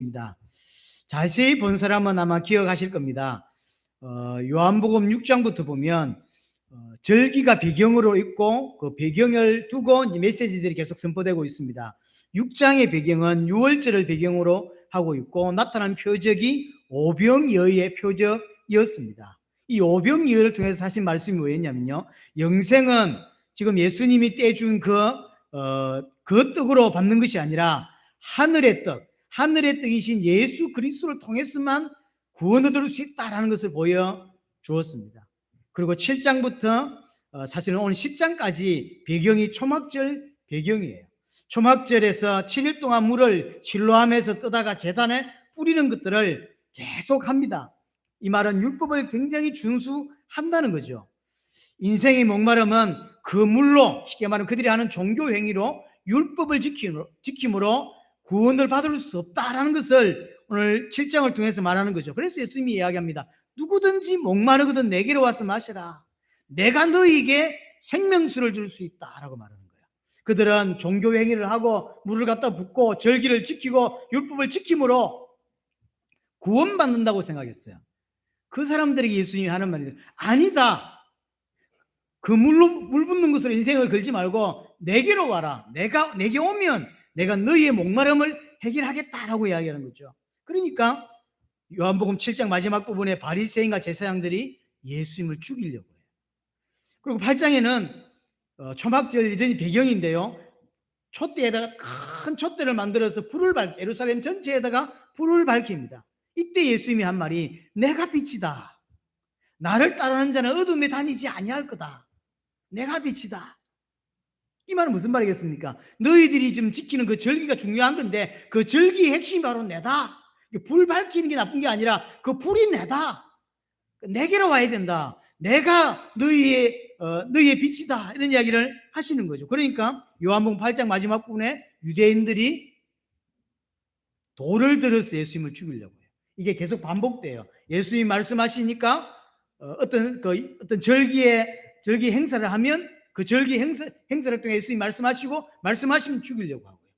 있습니다. 자세히 본 사람은 아마 기억하실 겁니다. 요한복음 6장부터 보면 절기가 배경으로 있고 그 배경을 두고 이제 메시지들이 계속 선포되고 있습니다. 6장의 배경은 유월절을 배경으로 하고 있고 나타난 표적이 오병이어의 표적이었습니다. 이 오병이어를 통해서 하신 말씀이 뭐였냐면요, 영생은 지금 예수님이 떼준 그 떡으로 받는 것이 아니라 하늘의 떡이신 예수 그리스도를 통해서만 구원을 얻을 수 있다라는 것을 보여주었습니다. 그리고 7장부터 사실은 오늘 10장까지 배경이 초막절 배경이에요. 초막절에서 7일 동안 물을 실로암에서 떠다가 제단에 뿌리는 것들을 계속 합니다. 이 말은 율법을 굉장히 준수한다는 거죠. 인생의 목마름은 그 물로, 쉽게 말하면 그들이 하는 종교 행위로 율법을 지킴으로 구원을 받을 수 없다라는 것을 오늘 7장을 통해서 말하는 거죠. 그래서 예수님이 이야기합니다. 누구든지 목마르거든 내게로 와서 마시라. 내가 너희에게 생명수를 줄 수 있다라고 말하는 거예요. 그들은 종교 행위를 하고 물을 갖다 붓고 절기를 지키고 율법을 지킴으로 구원받는다고 생각했어요. 그 사람들에게 예수님이 하는 말이 아니다. 그 물 붓는 것으로 인생을 걸지 말고 내게로 와라. 내게 오면 내가 너희의 목마름을 해결하겠다라고 이야기하는 거죠. 그러니까 요한복음 7장 마지막 부분에 바리새인과 제사장들이 예수님을 죽이려고 해요. 그리고 8장에는 초막절 이전이 배경인데요, 촛대에다가 큰 촛대를 만들어서 예루살렘 전체에다가 불을 밝힙니다. 이때 예수님이 한 말이 내가 빛이다. 나를 따르는 자는 어둠에 다니지 아니할 거다. 내가 빛이다. 이 말은 무슨 말이겠습니까? 너희들이 지금 지키는 그 절기가 중요한 건데 그 절기의 핵심이 바로 내다. 불 밝히는 게 나쁜 게 아니라 그 불이 내다. 내게로 와야 된다. 내가 너희의 빛이다. 이런 이야기를 하시는 거죠. 그러니까 요한복음 8장 마지막 부분에 유대인들이 돌을 들어서 예수님을 죽이려고 해요. 이게 계속 반복돼요. 예수님이 말씀하시니까 어떤 절기 행사를 하면 그 절기 행사를 통해 예수님이 말씀하시면 죽이려고 하고요.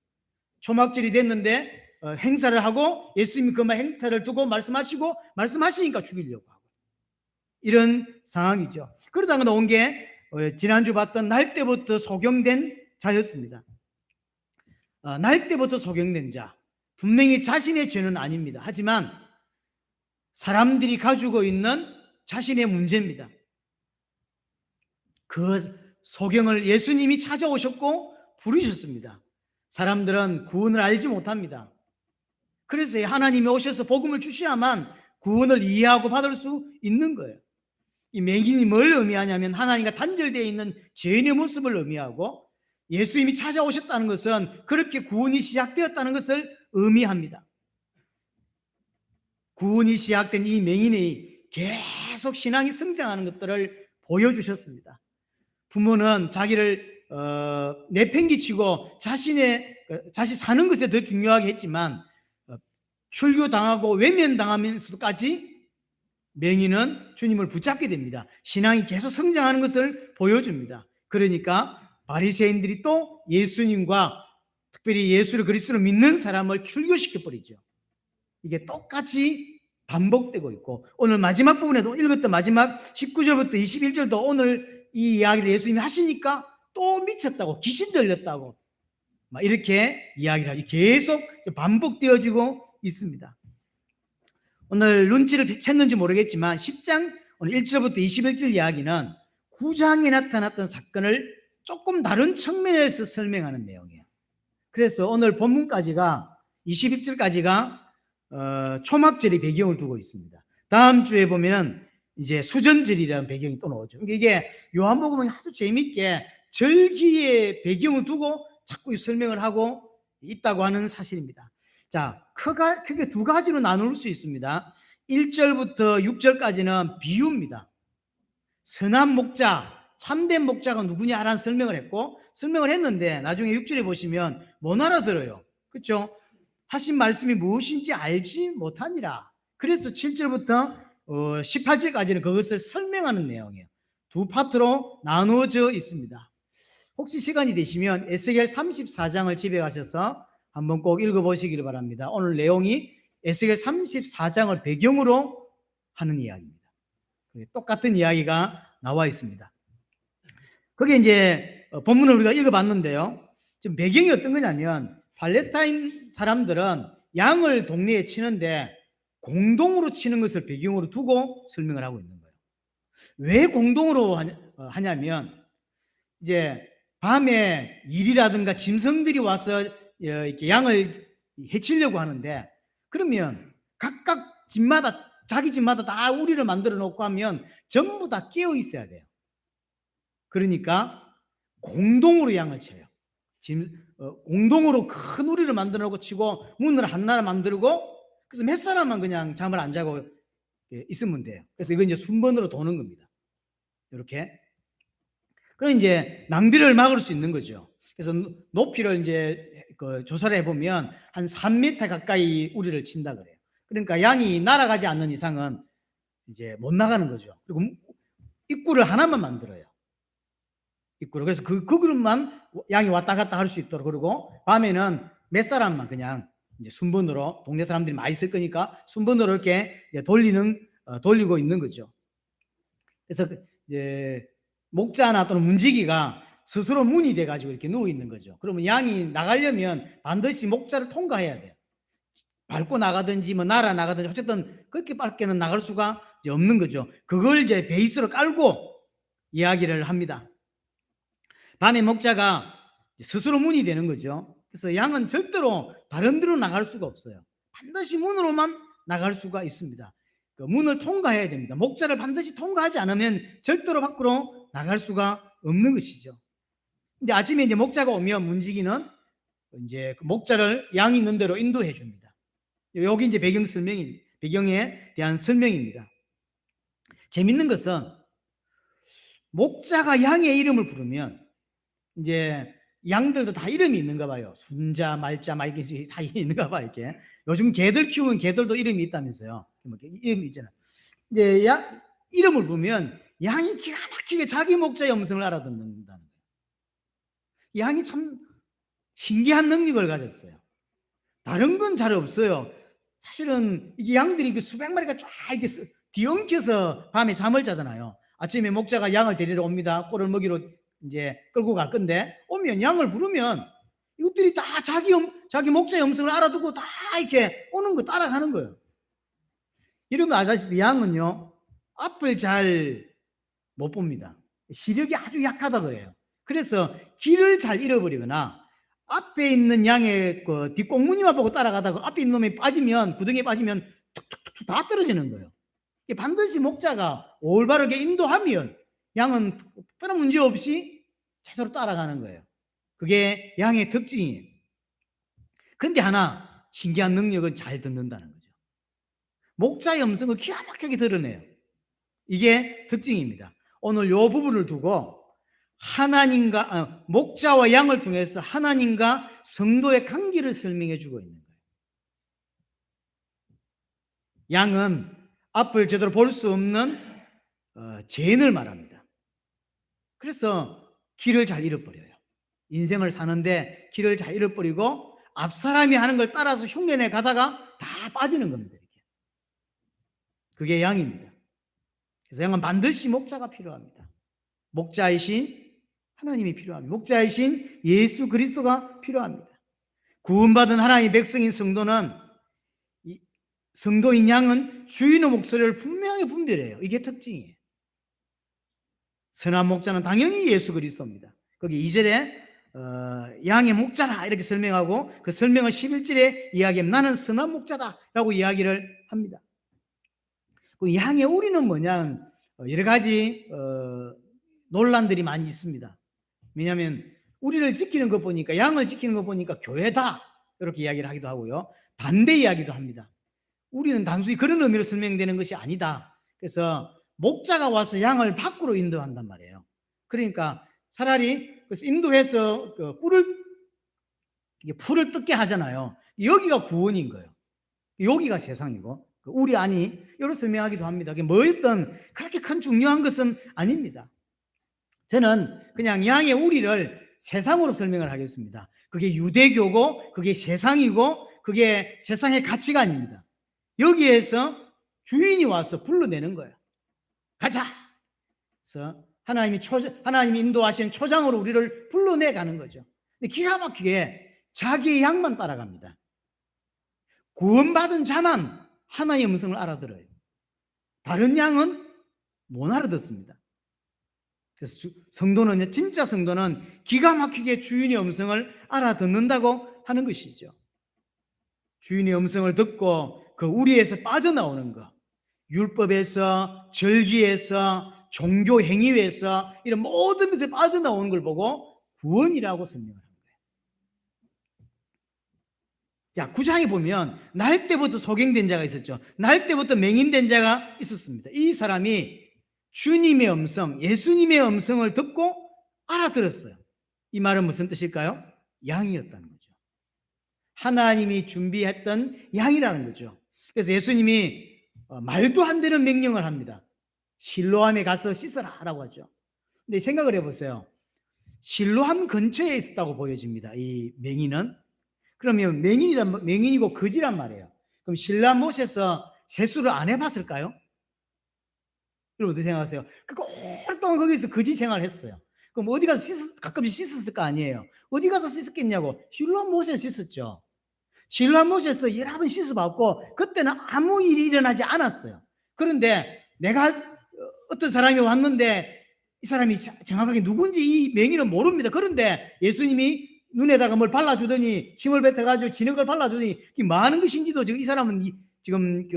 초막절이 됐는데 행사를 하고 예수님이 그 행사를 두고 말씀하시니까 죽이려고 하고, 이런 상황이죠. 그러다가 나온 게 지난주 봤던 날 때부터 소경된 자였습니다. 날 때부터 소경된 자, 분명히 자신의 죄는 아닙니다. 하지만 사람들이 가지고 있는 자신의 문제입니다. 그 소경을 예수님이 찾아오셨고 부르셨습니다. 사람들은 구원을 알지 못합니다. 그래서 하나님이 오셔서 복음을 주셔야만 구원을 이해하고 받을 수 있는 거예요. 이 맹인이 뭘 의미하냐면 하나님과 단절되어 있는 죄인의 모습을 의미하고, 예수님이 찾아오셨다는 것은 그렇게 구원이 시작되었다는 것을 의미합니다. 구원이 시작된 이 맹인이 계속 신앙이 성장하는 것들을 보여주셨습니다. 부모는 자기를 내팽개치고 자신 사는 것에 더 중요하게 했지만 출교당하고 외면당하면서까지 맹인은 주님을 붙잡게 됩니다. 신앙이 계속 성장하는 것을 보여줍니다. 그러니까 바리새인들이 또 예수님과 특별히 예수를 그리스도로 믿는 사람을 출교시켜버리죠. 이게 똑같이 반복되고 있고, 오늘 마지막 부분에도 읽었던 마지막 19절부터 21절도 오늘 이 이야기를 예수님이 하시니까 또 미쳤다고, 귀신 들렸다고 막 이렇게 이야기를 하죠. 계속 반복되어지고 있습니다. 오늘 눈치를 챘는지 모르겠지만 10장 오늘 1절부터 21절 이야기는 9장에 나타났던 사건을 조금 다른 측면에서 설명하는 내용이에요. 그래서 오늘 본문까지가 21절까지가 초막절이 배경을 두고 있습니다. 다음 주에 보면은 이제 수전절이라는 배경이 또 나오죠. 이게 요한복음은 아주 재미있게 절기의 배경을 두고 자꾸 설명을 하고 있다고 하는 사실입니다. 자, 크게 두 가지로 나눌 수 있습니다. 1절부터 6절까지는 비유입니다. 선한 목자, 참된 목자가 누구냐라는 설명을 했는데 나중에 6절에 보시면 못 알아들어요. 그렇죠? 하신 말씀이 무엇인지 알지 못하니라. 그래서 7절부터 18절까지는 그것을 설명하는 내용이에요. 두 파트로 나누어져 있습니다. 혹시 시간이 되시면 에스겔 34장을 집에 가셔서 한번 꼭 읽어보시기를 바랍니다. 오늘 내용이 에스겔 34장을 배경으로 하는 이야기입니다. 똑같은 이야기가 나와 있습니다. 거기에 이제 본문을 우리가 읽어봤는데요. 지금 배경이 어떤 거냐면 팔레스타인 사람들은 양을 동네에 치는데 공동으로 치는 것을 배경으로 두고 설명을 하고 있는 거예요. 왜 공동으로 하냐면 이제 밤에 일이라든가 짐승들이 와서 이렇게 양을 해치려고 하는데, 그러면 각각 집마다 자기 집마다 다 우리를 만들어 놓고 하면 전부 다 깨어 있어야 돼요. 그러니까 공동으로 양을 쳐요. 공동으로 큰 우리를 만들어 놓고 치고 문을 하나 만들고, 그래서 몇 사람만 그냥 잠을 안 자고 있으면 돼요. 그래서 이건 이제 순번으로 도는 겁니다. 이렇게. 그럼 이제 낭비를 막을 수 있는 거죠. 그래서 높이를 이제 조사를 해보면 한 3m 가까이 우리를 친다 그래요. 그러니까 양이 날아가지 않는 이상은 이제 못 나가는 거죠. 그리고 입구를 하나만 만들어요. 입구를. 그래서 그 그릇만 양이 왔다 갔다 할 수 있도록. 그리고 밤에는 몇 사람만 그냥 이제 순번으로, 동네 사람들이 많이 있을 거니까 순번으로 이렇게 돌리고 있는 거죠. 그래서 이제 목자나 또는 문지기가 스스로 문이 돼가지고 이렇게 누워 있는 거죠. 그러면 양이 나가려면 반드시 목자를 통과해야 돼요. 밟고 나가든지 뭐 날아 나가든지 어쨌든 그렇게 밖에는 나갈 수가 없는 거죠. 그걸 이제 베이스로 깔고 이야기를 합니다. 밤에 목자가 스스로 문이 되는 거죠. 그래서 양은 절대로 다른 데로 나갈 수가 없어요. 반드시 문으로만 나갈 수가 있습니다. 그 문을 통과해야 됩니다. 목자를 반드시 통과하지 않으면 절대로 밖으로 나갈 수가 없는 것이죠. 근데 아침에 이제 목자가 오면 문지기는 이제 그 목자를 양 있는 대로 인도해 줍니다. 여기 이제 배경에 대한 설명입니다. 재밌는 것은 목자가 양의 이름을 부르면 이제 양들도 다 이름이 있는가 봐요. 순자, 말자, 막 이렇게 다 있는가 봐, 이렇게. 요즘 개들 키우는 개들도 이름이 있다면서요. 이름이 있잖아요. 이제 이름을 부르면 양이 기가 막히게 자기 목자의 음성을 알아듣는다는 거예요. 양이 참 신기한 능력을 가졌어요. 다른 건 잘 없어요. 사실은 이게 양들이 수백 마리가 쫙 이렇게 뒤엉켜서 밤에 잠을 자잖아요. 아침에 목자가 양을 데리러 옵니다. 꼴을 먹이러 이제 끌고 갈 건데, 오면 양을 부르면 이것들이 다 자기 목자의 음성을 알아듣고 다 이렇게 오는 거 따라가는 거예요. 이러면 알다시피 양은요, 앞을 잘 못 봅니다. 시력이 아주 약하다 그래요. 그래서 길을 잘 잃어버리거나 앞에 있는 양의 그 뒷꽁무니만 보고 따라가다가 앞에 있는 놈이 빠지면, 구덩이에 빠지면 툭툭툭 다 떨어지는 거예요. 반드시 목자가 올바르게 인도하면 양은 특별한 문제 없이 제대로 따라가는 거예요. 그게 양의 특징이에요. 근데 하나 신기한 능력은 잘 듣는다는 거죠. 목자의 음성을 기가 막히게 드러내요. 이게 특징입니다. 오늘 이 부분을 두고 목자와 양을 통해서 하나님과 성도의 관계를 설명해 주고 있는 거예요. 양은 앞을 제대로 볼 수 없는 죄인을 말합니다. 그래서 길을 잘 잃어버려요. 인생을 사는데 길을 잘 잃어버리고 앞 사람이 하는 걸 따라서 흉내내 가다가 다 빠지는 겁니다. 이렇게. 그게 양입니다. 그래서 양은 반드시 목자가 필요합니다. 목자이신 하나님이 필요합니다. 목자이신 예수 그리스도가 필요합니다. 구원받은 하나님의 백성인 성도인 양은 주인의 목소리를 분명히 분별해요. 이게 특징이에요. 선한 목자는 당연히 예수 그리스도입니다. 거기 2절에 양의 목자라 이렇게 설명하고, 그 설명을 11절에 이야기하면 나는 선한 목자다라고 이야기를 합니다. 그 양의 우리는 뭐냐, 여러 가지 논란들이 많이 있습니다. 왜냐하면 우리를 지키는 것 보니까, 양을 지키는 것 보니까 교회다 이렇게 이야기를 하기도 하고요, 반대 이야기도 합니다. 우리는 단순히 그런 의미로 설명되는 것이 아니다. 그래서 목자가 와서 양을 밖으로 인도한단 말이에요. 그러니까 차라리 그래서 인도해서 풀을 뜯게 하잖아요. 여기가 구원인 거예요. 여기가 세상이고 우리 아니, 이렇게 설명하기도 합니다. 뭐였든 그렇게 큰 중요한 것은 아닙니다. 저는 그냥 양의 우리를 세상으로 설명을 하겠습니다. 그게 유대교고 그게 세상이고 그게 세상의 가치관입니다. 여기에서 주인이 와서 불러내는 거예요. 가자. 그래서 하나님이 인도하시는 초장으로 우리를 불러내 가는 거죠. 근데 기가 막히게 자기의 양만 따라갑니다. 구원받은 자만 하나님의 음성을 알아들어요. 다른 양은 못 알아듣습니다. 그래서 성도는요, 진짜 성도는 기가 막히게 주인의 음성을 알아듣는다고 하는 것이죠. 주인의 음성을 듣고 그 우리에서 빠져나오는 것, 율법에서, 절기에서, 종교 행위에서 이런 모든 것에 빠져나오는 걸 보고 구원이라고 설명을 합니다. 자, 9장에 보면 날 때부터 소경된 자가 있었죠. 날 때부터 맹인된 자가 있었습니다. 이 사람이 주님의 음성, 예수님의 음성을 듣고 알아들었어요. 이 말은 무슨 뜻일까요? 양이었다는 거죠. 하나님이 준비했던 양이라는 거죠. 그래서 예수님이 말도 안 되는 명령을 합니다. 실로암에 가서 씻어라 라고 하죠. 근데 생각을 해보세요. 실로암 근처에 있었다고 보여집니다. 이 맹인은. 그러면 맹인이고 거지란 말이에요. 그럼 신라 못에서 세수를 안 해봤을까요? 여러분 어떻게 생각하세요? 그러니까 오랫동안 거기서 거지 생활을 했어요. 그럼 어디 가서 가끔씩 씻었을 거 아니에요. 어디 가서 씻었겠냐고. 신라 못에서 씻었죠. 신라 못에서 여러 번 씻어봤고 그때는 아무 일이 일어나지 않았어요. 그런데 내가 어떤 사람이 왔는데 이 사람이 정확하게 누군지 이 맹인은 모릅니다. 그런데 예수님이 눈에다가 뭘 발라주더니 침을 뱉어가지고 진흙을 발라주더니 이게 뭐 하는 것인지도 지금 이 사람은 지금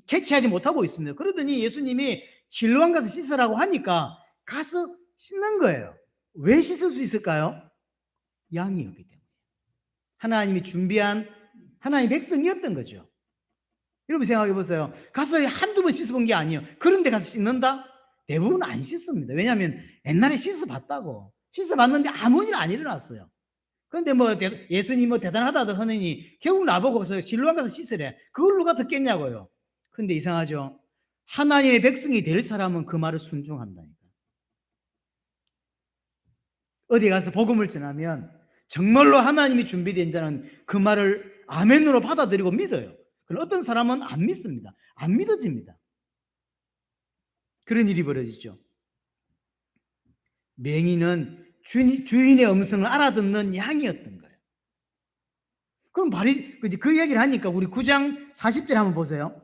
캐치하지 못하고 있습니다. 그러더니 예수님이 실로암 가서 씻으라고 하니까 가서 씻는 거예요. 왜 씻을 수 있을까요? 양이었기 때문에. 하나님이 준비한 하나님의 백성이었던 거죠. 여러분 생각해 보세요. 가서 한두 번 씻어본 게 아니에요. 그런데 가서 씻는다? 대부분 안 씻습니다. 왜냐하면 옛날에 씻어봤다고. 씻어봤는데 아무 일 안 일어났어요. 그런데 뭐 예수님 뭐 대단하다 하느니 결국 나보고 가서 실로암 가서 씻으래. 그걸 누가 듣겠냐고요. 그런데 이상하죠. 하나님의 백성이 될 사람은 그 말을 순종한다니까. 어디 가서 복음을 전하면 정말로 하나님이 준비된 자는 그 말을 아멘으로 받아들이고 믿어요. 그럼 어떤 사람은 안 믿습니다. 안 믿어집니다. 그런 일이 벌어지죠. 맹인은 주인의 음성을 알아듣는 양이었던 거예요. 그럼 그 얘기를 하니까 우리 9장 40절 한번 보세요.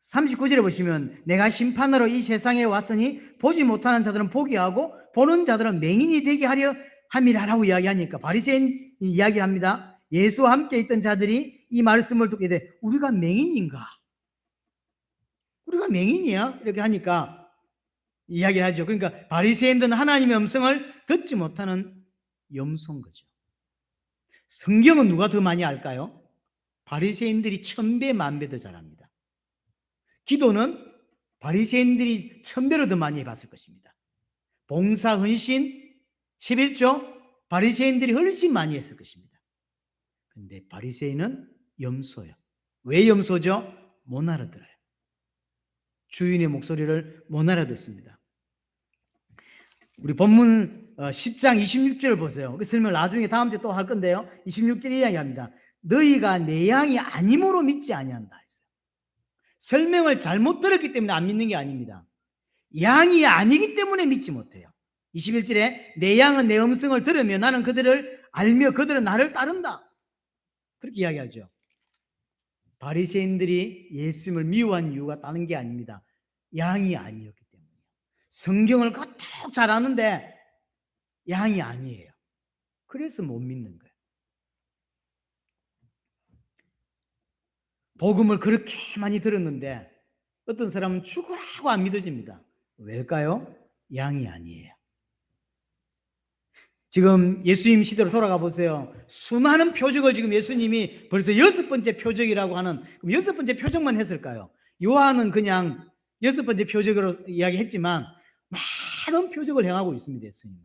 39절에 보시면 내가 심판하러 이 세상에 왔으니 보지 못하는 자들은 보게 하고 보는 자들은 맹인이 되게 하려 함이라라고 이야기하니까 바리새인 이야기를 합니다. 예수와 함께 있던 자들이 이 말씀을 듣게 돼 우리가 맹인인가? 우리가 맹인이야? 이렇게 하니까 이야기를 하죠. 그러니까 바리새인들은 하나님의 음성을 듣지 못하는 염소인 거죠. 성경은 누가 더 많이 알까요? 바리새인들이 1000배, 10,000배 더 잘합니다. 기도는 바리새인들이 1000배로 더 많이 해봤을 것입니다. 봉사, 헌신, 11조 바리새인들이 훨씬 많이 했을 것입니다. 그런데 바리새인은 염소예요. 왜 염소죠? 못 알아들어요. 주인의 목소리를 못 알아듣습니다. 우리 본문 10장 26절을 보세요. 그 설명을 나중에 다음 주에 또 할 건데요. 26절에 이야기합니다. 너희가 내 양이 아님으로 믿지 아니한다 했어요. 설명을 잘못 들었기 때문에 안 믿는 게 아닙니다. 양이 아니기 때문에 믿지 못해요. 21절에 내 양은 내 음성을 들으며 나는 그들을 알며 그들은 나를 따른다. 그렇게 이야기하죠. 바리새인들이 예수님을 미워한 이유가 다른 게 아닙니다. 양이 아니었기 때문이에요. 성경을 그토록 잘 아는데 양이 아니에요. 그래서 못 믿는 거예요. 복음을 그렇게 많이 들었는데 어떤 사람은 죽으라고 안 믿어집니다. 왜일까요? 양이 아니에요. 지금 예수님 시대로 돌아가 보세요. 수많은 표적을 지금 예수님이 벌써 6번째 표적이라고 하는, 그럼 6번째 표적만 했을까요? 요한은 그냥 6번째 표적으로 이야기했지만 많은 표적을 행하고 있습니다. 예수님은.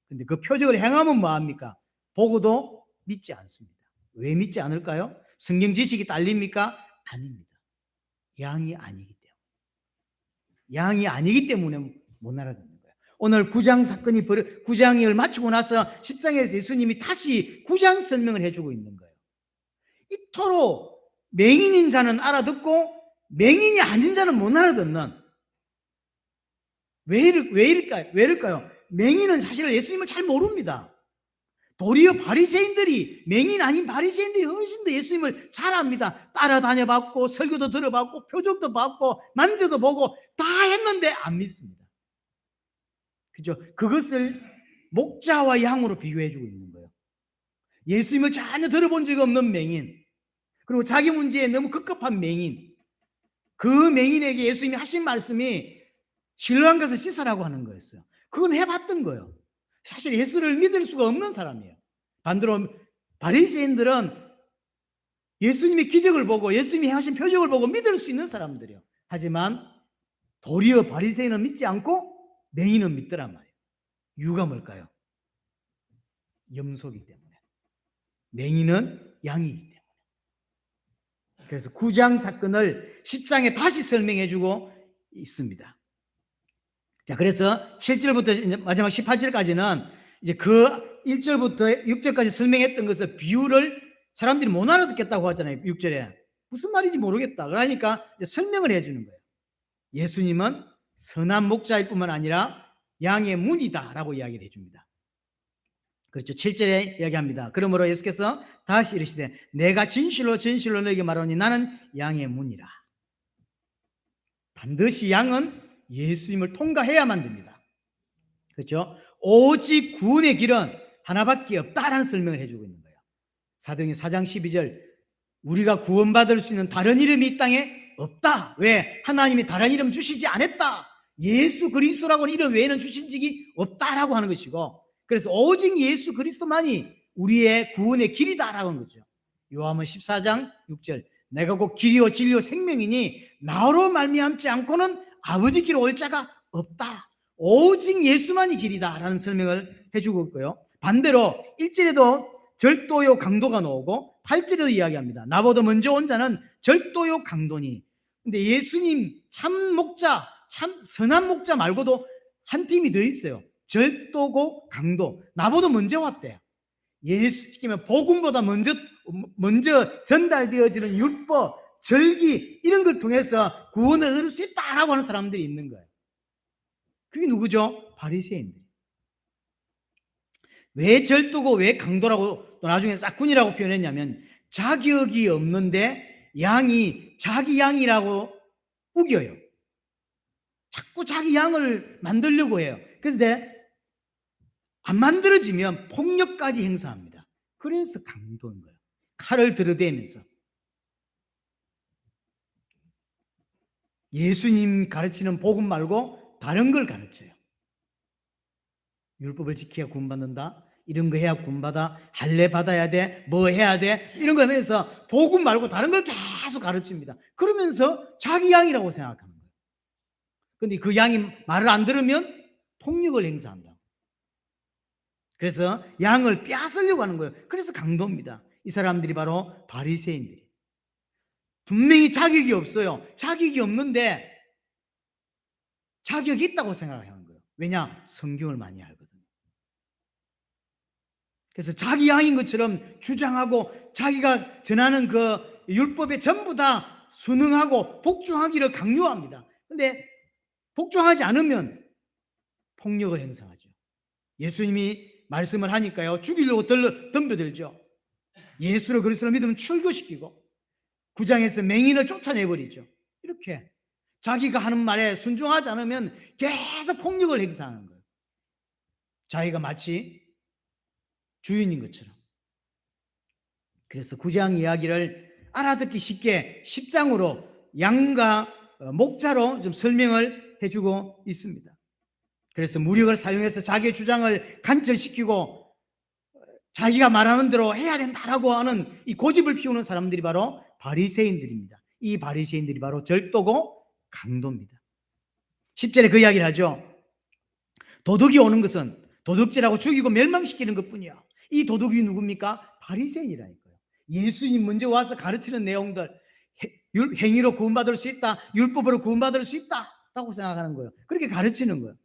근데 그 표적을 행하면 뭐합니까? 보고도 믿지 않습니다. 왜 믿지 않을까요? 성경 지식이 딸립니까? 아닙니다. 양이 아니기 때문에. 양이 아니기 때문에 못 알아듣는 거예요. 오늘 9장 사건이 9장을 마치고 나서 10장에서 예수님이 다시 9장 설명을 해주고 있는 거예요. 이토록 맹인인 자는 알아듣고 맹인이 아닌 자는 못 알아듣는, 왜 이럴까요? 맹인은 사실 예수님을 잘 모릅니다. 도리어 바리새인들이, 맹인 아닌 바리새인들이 훨씬 더 예수님을 잘 압니다. 따라다녀봤고 설교도 들어봤고 표적도 봤고 만져도 보고 다 했는데 안 믿습니다. 그죠? 그것을 목자와 양으로 비교해주고 있는 거예요. 예수님을 전혀 들어본 적이 없는 맹인, 그리고 자기 문제에 너무 급급한 맹인, 그 맹인에게 예수님이 하신 말씀이 실로암 가서 씻으라고 하는 거였어요. 그건 해봤던 거예요. 사실 예수를 믿을 수가 없는 사람이에요. 반대로 바리새인들은 예수님의 기적을 보고 예수님이 하신 표적을 보고 믿을 수 있는 사람들이에요. 하지만 도리어 바리새인은 믿지 않고 맹인은 믿더란 말이에요. 이유가 뭘까요? 염소이기 때문에. 맹인은 양이기 때문에. 그래서 9장 사건을 10장에 다시 설명해주고 있습니다. 자, 그래서 7절부터 이제 마지막 18절까지는 이제 그 1절부터 6절까지 설명했던 것을 비유를 사람들이 못 알아듣겠다고 하잖아요. 6절에 무슨 말인지 모르겠다. 그러니까 이제 설명을 해주는 거예요. 예수님은 선한 목자일 뿐만 아니라 양의 문이다라고 이야기를 해줍니다. 그렇죠. 7절에 이야기합니다. 그러므로 예수께서 다시 이르시되 내가 진실로 진실로 너에게 말하노니 나는 양의 문이라. 반드시 양은 예수님을 통과해야만 됩니다. 그렇죠? 오직 구원의 길은 하나밖에 없다라는 설명을 해주고 있는 거예요. 사도행전 4장 12절 우리가 구원받을 수 있는 다른 이름이 이 땅에 없다. 왜? 하나님이 다른 이름 주시지 않았다. 예수 그리스도라고 이름 외에는 주신 적이 없다라고 하는 것이고, 그래서 오직 예수 그리스도만이 우리의 구원의 길이다라고 하는 거죠. 요한복음 14장 6절 내가 곧 길이요 진리요 생명이니 나로 말미암지 않고는 아버지께로 올 자가 없다. 오직 예수만이 길이다라는 설명을 해주고 있고요. 반대로 1절에도 절도요 강도가 나오고 8절에도 이야기합니다. 나보다 먼저 온 자는 절도요 강도니. 근데 예수님 참 목자, 참 선한 목자 말고도 한 팀이 더 있어요. 절도고 강도. 나보다 먼저 왔대요. 예수 시키면 복음보다 먼저 전달되어지는 율법, 절기 이런 걸 통해서 구원을 얻을 수 있다라고 하는 사람들이 있는 거예요. 그게 누구죠? 바리새인들. 왜 절도고 왜 강도라고 또 나중에 싹군이라고 표현했냐면 자격이 없는데 양이 자기 양이라고 우겨요. 자꾸 자기 양을 만들려고 해요. 그런데 안 만들어지면 폭력까지 행사합니다. 그래서 강도인 거예요. 칼을 들이대면서. 예수님 가르치는 복음 말고 다른 걸 가르쳐요. 율법을 지켜야 구원받는다. 이런 거 해야 구원받아. 할례 받아야 돼. 뭐 해야 돼. 이런 걸 하면서 복음 말고 다른 걸 계속 가르칩니다. 그러면서 자기 양이라고 생각하는 거예요. 그런데 그 양이 말을 안 들으면 폭력을 행사한다. 그래서 양을 빼앗으려고 하는 거예요. 그래서 강도입니다. 이 사람들이 바로 바리새인들이. 분명히 자격이 없어요. 자격이 없는데 자격이 있다고 생각하는 거예요. 왜냐? 성경을 많이 알거든요. 그래서 자기 양인 것처럼 주장하고 자기가 전하는 그 율법에 전부 다 순응하고 복종하기를 강요합니다. 그런데 복종하지 않으면 폭력을 행사하죠. 예수님이 말씀을 하니까요, 죽이려고 덤벼들죠. 예수를 그리스도로 믿으면 출교시키고 9장에서 맹인을 쫓아내버리죠. 이렇게 자기가 하는 말에 순종하지 않으면 계속 폭력을 행사하는 거예요. 자기가 마치 주인인 것처럼. 그래서 9장 이야기를 알아듣기 쉽게 10장으로 양과 목자로 좀 설명을 해주고 있습니다. 그래서 무력을 사용해서 자기의 주장을 관철시키고 자기가 말하는 대로 해야 된다라고 하는 이 고집을 피우는 사람들이 바로 바리새인들입니다. 이 바리새인들이 바로 절도고 강도입니다. 10절에 그 이야기를 하죠. 도둑이 오는 것은 도둑질하고 죽이고 멸망시키는 것뿐이야. 이 도둑이 누굽니까? 바리새인이라니까요. 예수님 먼저 와서 가르치는 내용들, 행위로 구원받을 수 있다, 율법으로 구원받을 수 있다라고 생각하는 거예요. 그렇게 가르치는 거예요.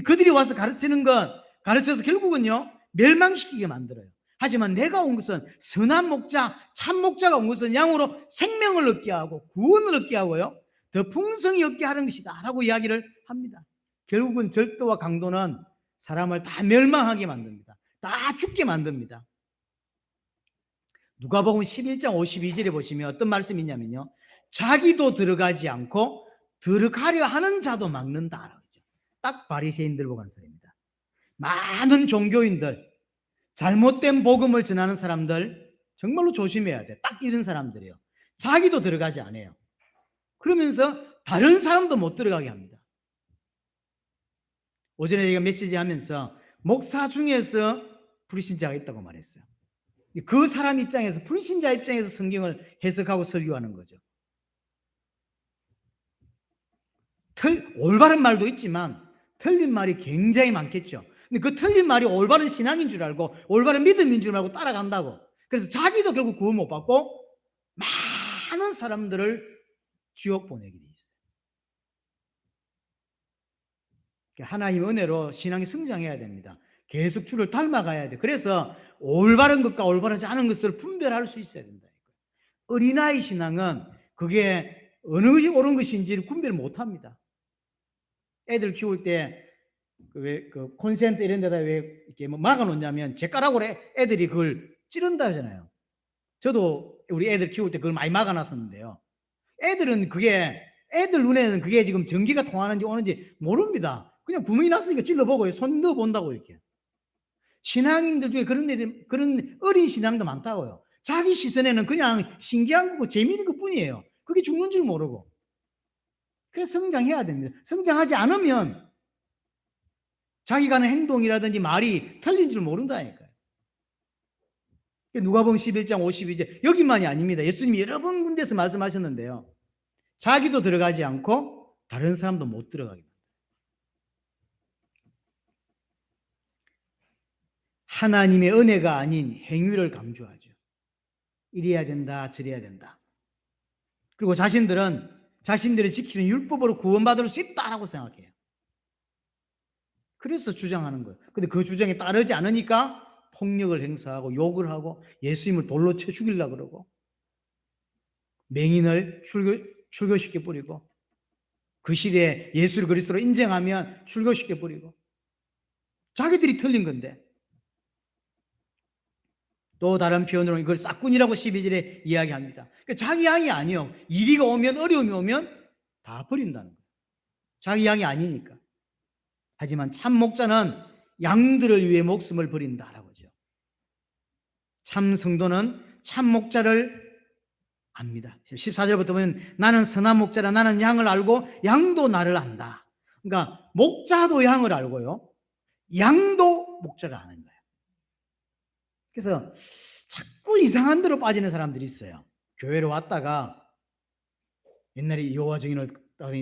그들이 와서 가르치는 것, 가르쳐서 결국은요, 멸망시키게 만들어요. 하지만 내가 온 것은 선한 목자, 참 목자가 온 것은 양으로 생명을 얻게 하고 구원을 얻게 하고요, 더 풍성히 얻게 하는 것이다 라고 이야기를 합니다. 결국은 절도와 강도는 사람을 다 멸망하게 만듭니다. 다 죽게 만듭니다. 누가복음 11장 52절에 보시면 어떤 말씀이 있냐면요, 자기도 들어가지 않고 들어가려 하는 자도 막는다. 딱 바리새인들 보고 하는 소리입니다. 많은 종교인들, 잘못된 복음을 전하는 사람들 정말로 조심해야 돼. 딱 이런 사람들이에요. 자기도 들어가지 않아요. 그러면서 다른 사람도 못 들어가게 합니다. 오전에 제가 메시지 하면서 목사 중에서 불신자가 있다고 말했어요. 그 사람 입장에서, 불신자 입장에서 성경을 해석하고 설교하는 거죠. 올바른 말도 있지만 틀린 말이 굉장히 많겠죠. 근데 그 틀린 말이 올바른 신앙인 줄 알고 올바른 믿음인 줄 알고 따라간다고. 그래서 자기도 결국 구원 못 받고 많은 사람들을 지옥 보내게 돼 있어요. 하나님의 은혜로 신앙이 성장해야 됩니다. 계속 주를 닮아가야 돼. 그래서 올바른 것과 올바르지 않은 것을 분별할 수 있어야 된다. 어린아이 신앙은 그게 어느 것이 옳은 것인지를 분별 못 합니다. 애들 키울 때 그 콘센트 이런 데다 왜 이렇게 뭐 막아 놓냐면 젓가락으로 애들이 그걸 찌른다 하잖아요. 저도 우리 애들 키울 때 그걸 많이 막아 놨었는데요. 애들은 그게, 애들 눈에는 그게 지금 전기가 통하는지 오는지 모릅니다. 그냥 구멍이 났으니까 찔러보고 손 넣어본다고 이렇게. 신앙인들 중에 그런 애들, 그런 어린 신앙도 많다고요. 자기 시선에는 그냥 신기한 거고 재미있는 것 뿐이에요. 그게 죽는 줄 모르고. 그래서 성장해야 됩니다. 성장하지 않으면 자기가 하는 행동이라든지 말이 틀린 줄 모른다니까요. 누가복음 11장 52절 여기만이 아닙니다. 예수님이 여러 군데서 말씀하셨는데요, 자기도 들어가지 않고 다른 사람도 못 들어가게 합니다. 하나님의 은혜가 아닌 행위를 강조하죠. 이래야 된다, 저래야 된다. 그리고 자신들이 지키는 율법으로 구원받을 수 있다라고 생각해요. 그래서 주장하는 거예요. 근데 그 주장에 따르지 않으니까 폭력을 행사하고 욕을 하고 예수님을 돌로 쳐 죽이려고 그러고 맹인을 출교시켜 버리고, 그 시대에 예수를 그리스도로 인정하면 출교시켜 버리고, 자기들이 틀린 건데. 또 다른 표현으로 이걸 싹군이라고 12절에 이야기합니다. 그러니까 자기 양이 아니요, 이리가 오면, 어려움이 오면 다 버린다는 거예요. 자기 양이 아니니까. 하지만 참 목자는 양들을 위해 목숨을 버린다라고 하죠. 참 성도는 참 목자를 압니다. 14절부터 보면 나는 선한 목자라, 나는 양을 알고 양도 나를 안다. 그러니까 목자도 양을 알고요, 양도 목자를 아는 거예요. 그래서 자꾸 이상한 데로 빠지는 사람들이 있어요. 교회로 왔다가 옛날에 여호와 증인을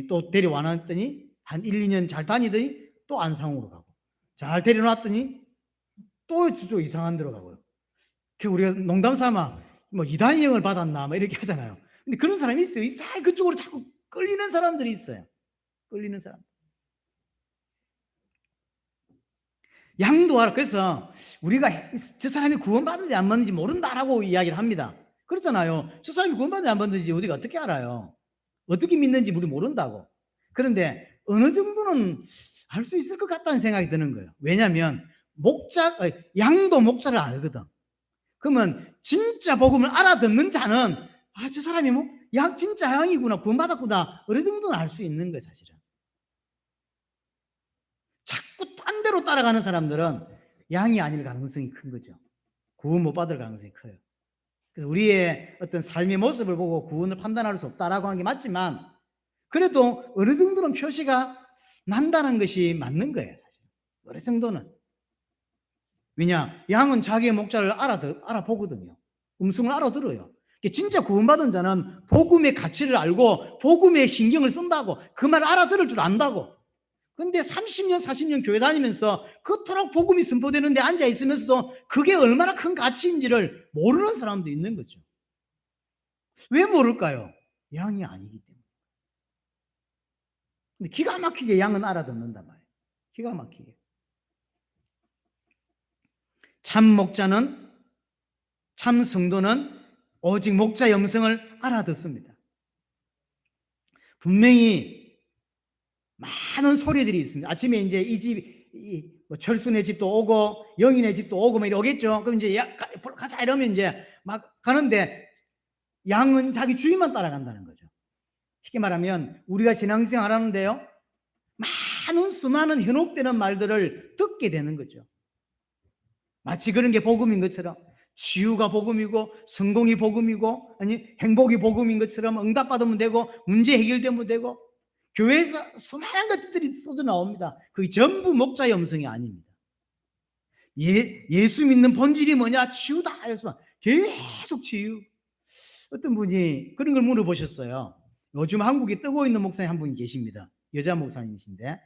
또 데려와놨더니 한 1, 2년 잘 다니더니 또 안상으로 가고, 잘 데려놨더니 또 저쪽 이상한 데로 가고요. 우리가 농담 삼아 뭐 이단형을 받았나 뭐 이렇게 하잖아요. 근데 그런 사람이 있어요. 이상 그쪽으로 자꾸 끌리는 사람들이 있어요. 끌리는 사람. 양도 알아. 그래서 우리가 저 사람이 구원받는지 안 받는지 모른다라고 이야기를 합니다. 그렇잖아요. 저 사람이 구원받는지 안 받는지 우리가 어떻게 알아요? 어떻게 믿는지 우리 모른다고. 그런데 어느 정도는 알 수 있을 것 같다는 생각이 드는 거예요. 왜냐하면 양도 목자를 알거든. 그러면 진짜 복음을 알아듣는 자는 저 사람이 진짜 양이구나, 구원받았구나, 어느 정도는 알 수 있는 거예요, 사실은. 자꾸 딴 데로 따라가는 사람들은 양이 아닐 가능성이 큰 거죠. 구원 못 받을 가능성이 커요. 그래서 우리의 어떤 삶의 모습을 보고 구원을 판단할 수 없다라고 하는 게 맞지만, 그래도 어느 정도는 표시가 난다는 것이 맞는 거예요, 사실. 어느 정도는. 왜냐, 양은 자기의 목자를 알아보거든요. 음성을 알아들어요. 진짜 구원받은 자는 복음의 가치를 알고 복음에 신경을 쓴다고, 그 말 알아들을 줄 안다고. 근데 30년, 40년 교회 다니면서 그토록 복음이 선포되는데 앉아 있으면서도 그게 얼마나 큰 가치인지를 모르는 사람도 있는 거죠. 왜 모를까요? 양이 아니기 때문에. 근데 기가 막히게 양은 알아듣는단 말이에요. 기가 막히게. 참 목자는, 참 성도는 오직 목자의 음성을 알아듣습니다. 분명히 많은 소리들이 있습니다. 아침에 이제 이 집, 뭐 철수네 집도 오고 영희네 집도 오고 막 이러겠죠. 그럼 이제 가자 이러면 이제 막 가는데 양은 자기 주인만 따라간다는 거죠. 쉽게 말하면 우리가 신앙생활 하는데요, 많은 수많은 현혹되는 말들을 듣게 되는 거죠. 마치 그런 게 복음인 것처럼, 치유가 복음이고 성공이 복음이고 아니 행복이 복음인 것처럼 응답받으면 되고 문제 해결되면 되고, 교회에서 수많은 것들이 쏟아 나옵니다. 그게 전부 목자의 음성이 아닙니다. 예수 믿는 본질이 뭐냐? 치유다. 그래서 계속 치유. 어떤 분이 그런 걸 물어보셨어요. 요즘 한국에 뜨고 있는 목사님 한 분이 계십니다. 여자 목사님이신데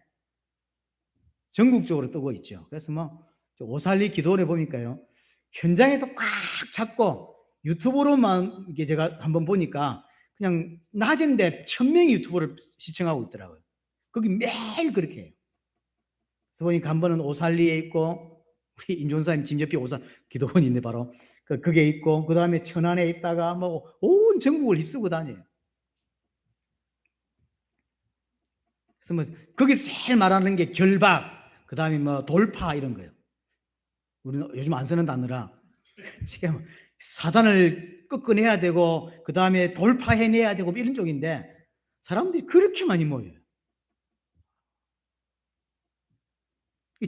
전국적으로 뜨고 있죠. 그래서 뭐 오살리 기도원에 보니까요, 현장에도 꽉 찼고 유튜브로만 이게 제가 한번 보니까 그냥 낮인데 1000명이 유튜브를 시청하고 있더라고요. 거기 매일 그렇게 해요. 그래서 보니까 한 번은 오살리에 있고, 우리 임종사님 집 옆에 오살 기도원이 있네 바로. 그게 있고, 그 다음에 천안에 있다가 뭐 온 전국을 휩쓰고 다녀요. 그래서 뭐 거기서 제일 말하는 게 결박, 그 다음에 뭐 돌파 이런 거예요. 우리는 요즘 안 쓰는 단어라 사단을 꺾어내야 되고 그 다음에 돌파해내야 되고 이런 쪽인데 사람들이 그렇게 많이 모여요.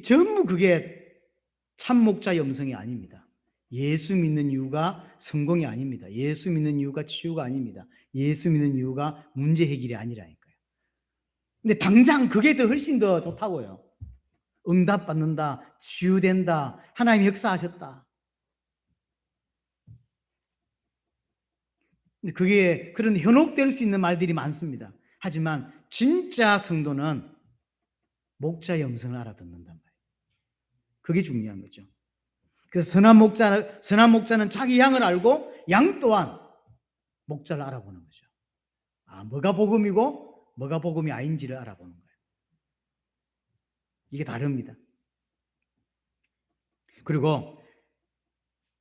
전부 그게 참 목자의 음성이 아닙니다. 예수 믿는 이유가 성공이 아닙니다. 예수 믿는 이유가 치유가 아닙니다. 예수 믿는 이유가 문제 해결이 아니라니까요. 근데 당장 그게 더 훨씬 더 좋다고요. 응답받는다, 치유된다, 하나님 역사하셨다. 근데 그게 그런 현혹될 수 있는 말들이 많습니다. 하지만 진짜 성도는 목자의 음성을 알아듣는단 말이에요. 그게 중요한 거죠. 그래서 선한 목자는 자기 양을 알고 양 또한 목자를 알아보는 거죠. 뭐가 복음이고 뭐가 복음이 아닌지를 알아보는 거예요. 이게 다릅니다. 그리고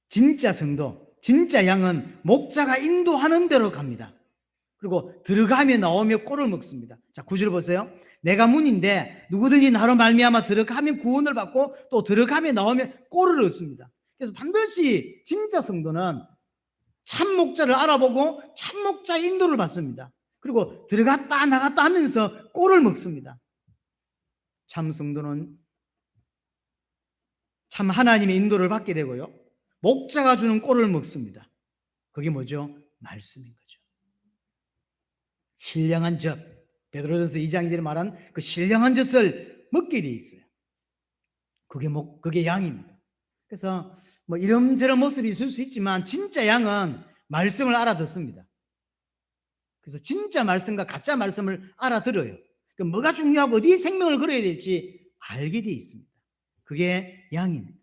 진짜 성도, 진짜 양은 목자가 인도하는 대로 갑니다. 그리고 들어가며 나오며 꼴을 먹습니다. 자, 9절 보세요. 내가 문인데 누구든지 나로 말미암아 들어가면 구원을 받고 또 들어가며 나오며 꼴을 얻습니다. 그래서 반드시 진짜 성도는 참 목자를 알아보고 참 목자의 인도를 받습니다. 그리고 들어갔다 나갔다 하면서 꼴을 먹습니다. 참 성도는 참 하나님의 인도를 받게 되고요, 목자가 주는 꼴을 먹습니다. 그게 뭐죠? 말씀인 거죠. 신령한 젖, 베드로전서 2장 2절에 말한 그 신령한 젖을 먹게 돼 있어요. 그게 양입니다. 그래서 뭐 이런저런 모습이 있을 수 있지만 진짜 양은 말씀을 알아듣습니다. 그래서 진짜 말씀과 가짜 말씀을 알아들어요. 그러니까 뭐가 중요하고 어디에 생명을 걸어야 될지 알게 돼 있습니다. 그게 양입니다.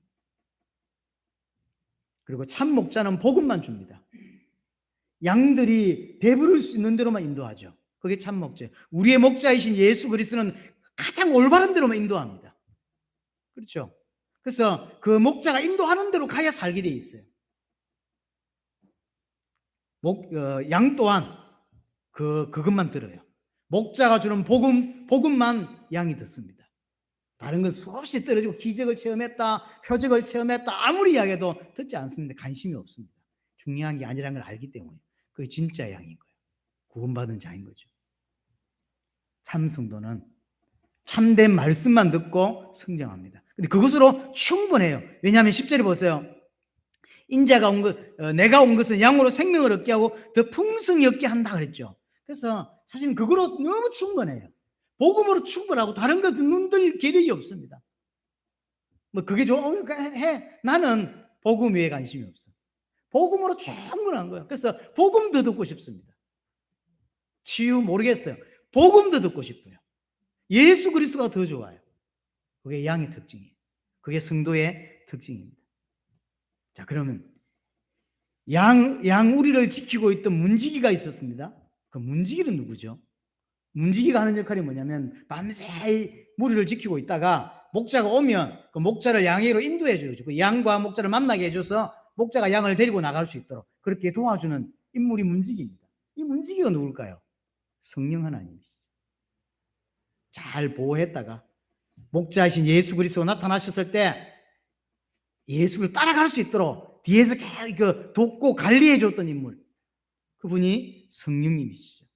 그리고 참 목자는 복음만 줍니다. 양들이 배부를 수 있는 대로만 인도하죠. 그게 참 목자예요. 우리의 목자이신 예수 그리스도는 가장 올바른 대로만 인도합니다. 그렇죠? 그래서 그 목자가 인도하는 대로 가야 살게 돼 있어요. 양 또한 그것만 들어요. 목자가 주는 복음만 양이 듣습니다. 다른 건 수없이 떨어지고 기적을 체험했다, 표적을 체험했다 아무리 이야기해도 듣지 않습니다. 관심이 없습니다. 중요한 게 아니라는 걸 알기 때문에. 그게 진짜 양인 거예요. 구원받은 자인 거죠. 참 성도는 참된 말씀만 듣고 성장합니다. 근데 그것으로 충분해요. 왜냐하면 10절에 보세요. 인자가 내가 온 것은 양으로 생명을 얻게 하고 더 풍성히 얻게 한다 그랬죠. 그래서 사실 그거로 너무 충분해요. 복음으로 충분하고 다른 것은 눈들 계력이 없습니다. 뭐 그게 해. 나는 복음 외에 관심이 없어. 복음으로 충분한 거예요. 그래서 복음도 듣고 싶습니다. 치유 모르겠어요. 복음도 듣고 싶어요. 예수 그리스도가 더 좋아요. 그게 양의 특징이에요. 그게 성도의 특징입니다. 자, 그러면 양 우리를 지키고 있던 문지기가 있었습니다. 그 문지기는 누구죠? 문지기가 하는 역할이 뭐냐면 밤새 무리를 지키고 있다가 목자가 오면 그 목자를 양으로 인도해 주죠. 그 양과 목자를 만나게 해줘서 목자가 양을 데리고 나갈 수 있도록 그렇게 도와주는 인물이 문지기입니다. 이 문지기가 누굴까요? 성령 하나님이시죠. 잘 보호했다가 목자이신 예수 그리스도가 나타나셨을 때 예수를 따라갈 수 있도록 뒤에서 계속 돕고 관리해 줬던 인물, 그분이 성령님이시죠.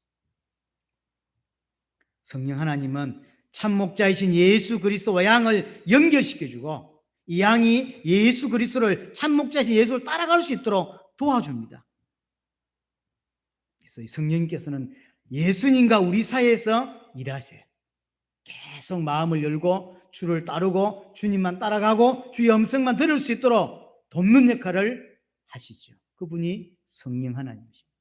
성령 하나님은 참 목자이신 예수 그리스도와 양을 연결시켜주고 이 양이 예수 그리스도를 참 목자이신 예수를 따라갈 수 있도록 도와줍니다. 그래서 이 성령님께서는 예수님과 우리 사이에서 일하세요. 계속 마음을 열고 주를 따르고 주님만 따라가고 주의 음성만 들을 수 있도록 돕는 역할을 하시죠. 그분이 성령 하나님이십니다.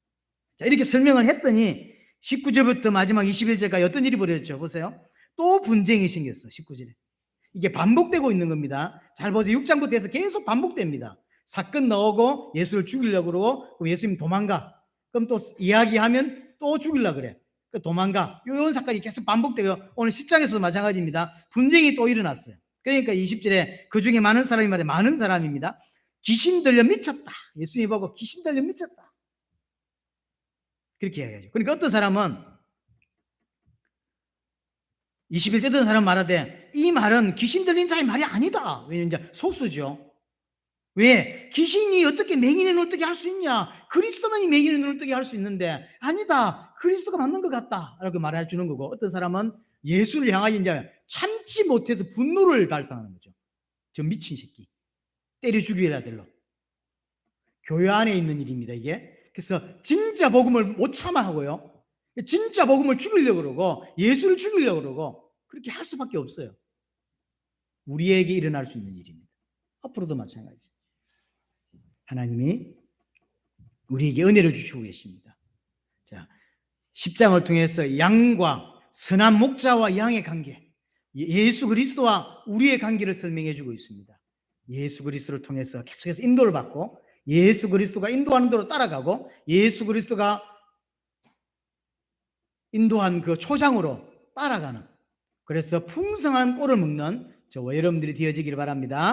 자, 이렇게 설명을 했더니 19절부터 마지막 21절까지 어떤 일이 벌어졌죠? 보세요. 또 분쟁이 생겼어. 19절에. 이게 반복되고 있는 겁니다. 잘 보세요. 6장부터 해서 계속 반복됩니다. 사건 나오고 예수를 죽이려고 그러고 그럼 예수님 도망가. 그럼 또 이야기하면 또 죽이려고 그래. 도망가. 이런 사건이 계속 반복되고 오늘 10장에서도 마찬가지입니다. 분쟁이 또 일어났어요. 그러니까 20절에 그 중에 많은 사람이 말해 많은 사람입니다. 귀신 들려 미쳤다. 예수님이 보고 귀신 들려 미쳤다. 그렇게 이야기하죠. 그러니까 어떤 사람은 20일 때던 사람 말하되 이 말은 귀신 들린 자의 말이 아니다. 왜냐면 이제 소수죠. 왜? 귀신이 어떻게 맹인의 눈을 뜨게 할 수 있냐? 그리스도만이 맹인의 눈을 뜨게 할 수 있는데 아니다. 그리스도가 맞는 것 같다. 이렇게 말해 주는 거고 어떤 사람은 예수를 향하여 이제 참지 못해서 분노를 발산하는 거죠. 저 미친 새끼. 때려 죽여야 될로. 교회 안에 있는 일입니다, 이게. 그래서 진짜 복음을 못 참아 하고요. 진짜 복음을 죽이려고 그러고 예수를 죽이려고 그러고 그렇게 할 수밖에 없어요. 우리에게 일어날 수 있는 일입니다. 앞으로도 마찬가지. 하나님이 우리에게 은혜를 주시고 계십니다. 자, 10장을 통해서 양과 선한 목자와 양의 관계, 예수 그리스도와 우리의 관계를 설명해 주고 있습니다. 예수 그리스도를 통해서 계속해서 인도를 받고 예수 그리스도가 인도하는 대로 따라가고 예수 그리스도가 인도한 그 초장으로 따라가는, 그래서 풍성한 꼴을 먹는 저와 여러분들이 되어지기를 바랍니다.